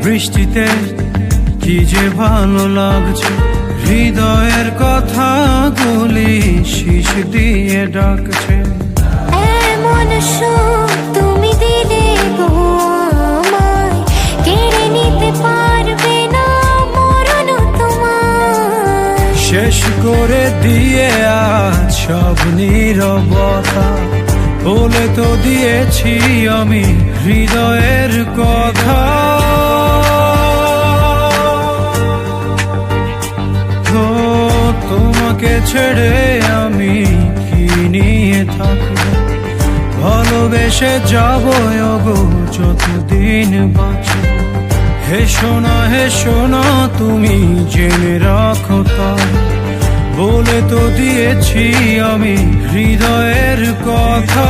বৃষ্টিতে কি যে ভালো লাগছে, হৃদয়ের কথাগুলি শিশ দিয়ে ডাকছে। এমন সুখ তুমি দিলে গো আমায়, কেড়ে নিতে পারবে না মরণ তোমার। শেষ করে দিয়ে আজ সব নীরবতা, বলে তো দিয়েছি আমি হৃদয়ের কথা। তো তোমাকে ছেড়ে আমি কি নিয়ে থাকবো, ভালোবেসে যাবো গো যতদিন বাঁচব। হে সোনা তুমি জেনে রাখো তাই, বলে তো দিয়েছি আমি হৃদয়ের কথা।